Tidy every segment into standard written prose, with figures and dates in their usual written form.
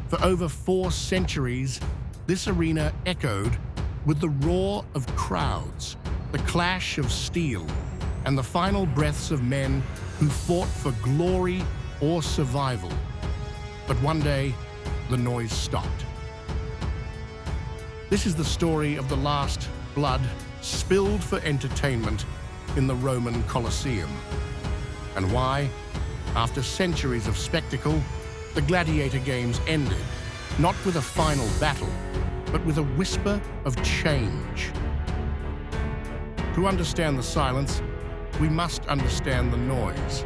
For over 4 centuries, this arena echoed with the roar of crowds, the clash of steel, and the final breaths of men who fought for glory or survival. But one day, the noise stopped. This is the story of the last blood spilled for entertainment in the Roman Colosseum, and why, after centuries of spectacle, the Gladiator Games ended, not with a final battle, but with a whisper of change. To understand the silence, we must understand the noise.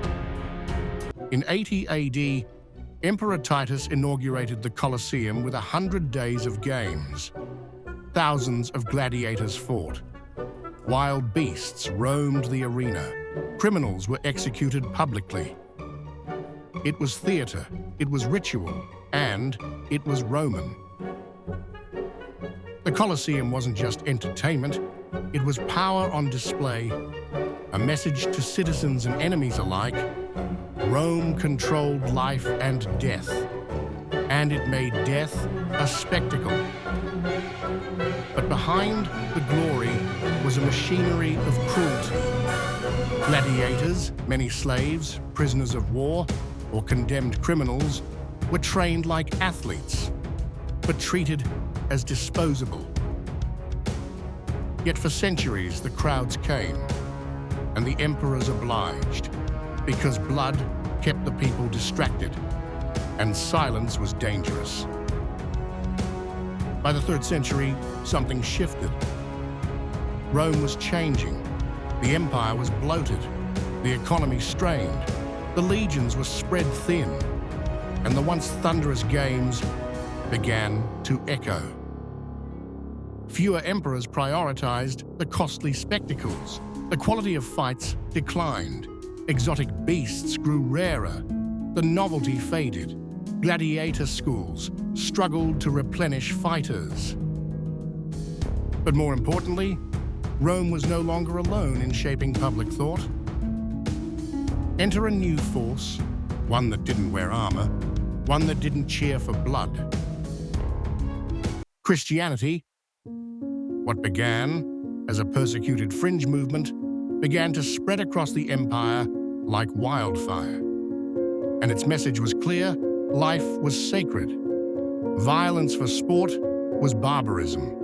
In 80 AD, Emperor Titus inaugurated the Colosseum with 100 days of games. Thousands of gladiators fought. Wild beasts roamed the arena. Criminals were executed publicly. It was theater, it was ritual, and it was Roman. The Colosseum wasn't just entertainment, it was power on display, a message to citizens and enemies alike. Rome controlled life and death, and it made death a spectacle. But behind the glory was a machinery of cruelty. Gladiators, many slaves, prisoners of war, or condemned criminals, were trained like athletes, but treated as disposable. Yet for centuries the crowds came, and the emperors obliged, because blood kept the people distracted, and silence was dangerous. By the 3rd century, something shifted. Rome was changing. The empire was bloated. The economy strained. The legions were spread thin. And the once thunderous games began to echo. Fewer emperors prioritized the costly spectacles. The quality of fights declined. Exotic beasts grew rarer. The novelty faded. Gladiator schools struggled to replenish fighters. But more importantly, Rome was no longer alone in shaping public thought. Enter a new force, one that didn't wear armor, one that didn't cheer for blood. Christianity, what began as a persecuted fringe movement, began to spread across the empire like wildfire. And its message was clear: life was sacred. Violence for sport was barbarism.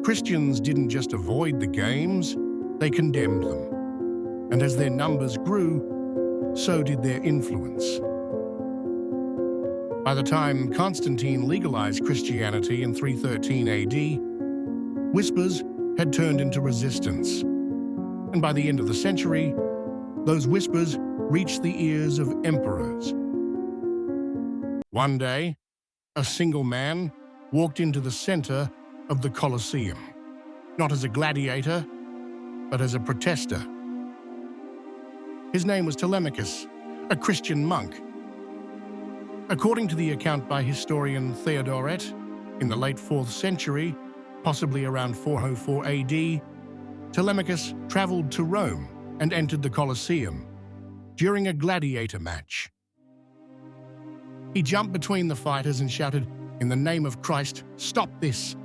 Christians didn't just avoid the games, they condemned them. And as their numbers grew, so did their influence. By the time Constantine legalized Christianity in 313 AD, whispers had turned into resistance. And by the end of the century, those whispers reached the ears of emperors. One day, a single man walked into the center of the Colosseum, not as a gladiator, but as a protester. His name was Telemachus, a Christian monk. According to the account by historian Theodoret, in the late 4th century, possibly around 404 AD, Telemachus traveled to Rome and entered the Colosseum during a gladiator match. He jumped between the fighters and shouted, "In the name of Christ, stop this!"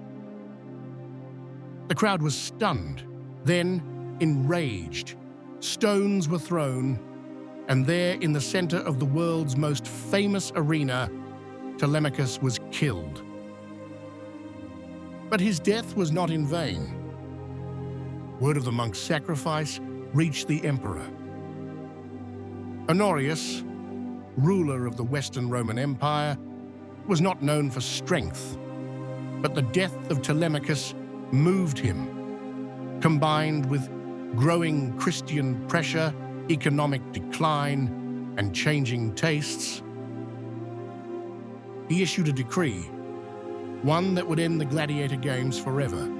The crowd was stunned, then enraged. Stones were thrown, and there in the center of the world's most famous arena, Telemachus was killed. But his death was not in vain. Word of the monk's sacrifice reached the emperor. Honorius, ruler of the Western Roman Empire, was not known for strength, but the death of Telemachus moved him. Combined with growing Christian pressure, economic decline, and changing tastes, he issued a decree, one that would end the Gladiator Games forever.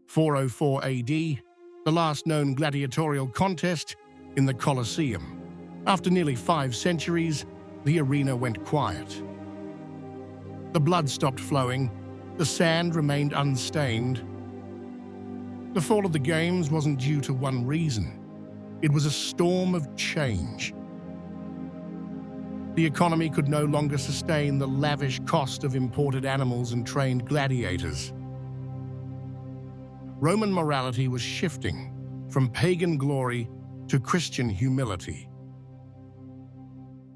404 AD, the last known gladiatorial contest in the Colosseum. After nearly 5 centuries, the arena went quiet. The blood stopped flowing, the sand remained unstained. The fall of the games wasn't due to one reason. It was a storm of change. The economy could no longer sustain the lavish cost of imported animals and trained gladiators. Roman morality was shifting from pagan glory to Christian humility.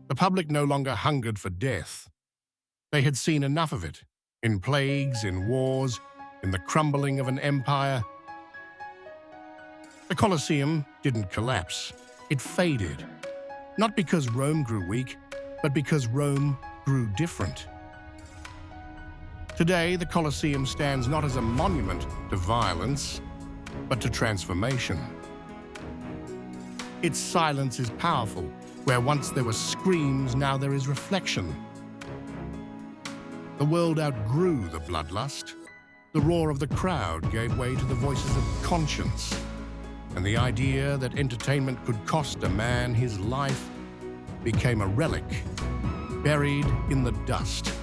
The public no longer hungered for death. They had seen enough of it, in plagues, in wars, in the crumbling of an empire. The Colosseum didn't collapse. It faded, not because Rome grew weak, but because Rome grew different. Today, the Colosseum stands not as a monument to violence, but to transformation. Its silence is powerful. Where once there were screams, now there is reflection. The world outgrew the bloodlust. The roar of the crowd gave way to the voices of conscience, and the idea that entertainment could cost a man his life became a relic, buried in the dust.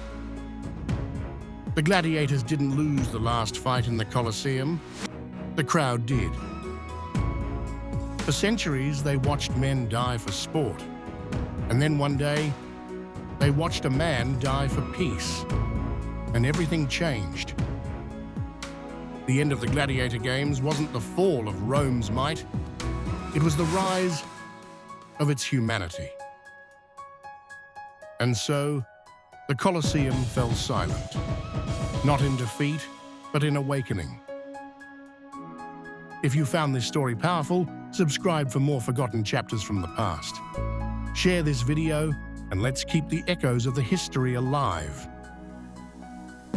The gladiators didn't lose the last fight in the Colosseum. The crowd did. For centuries, they watched men die for sport. And then one day, they watched a man die for peace. And everything changed. The end of the Gladiator Games wasn't the fall of Rome's might. It was the rise of its humanity. And so, the Colosseum fell silent. Not in defeat, but in awakening. If you found this story powerful, subscribe for more forgotten chapters from the past. Share this video, and let's keep the echoes of the history alive.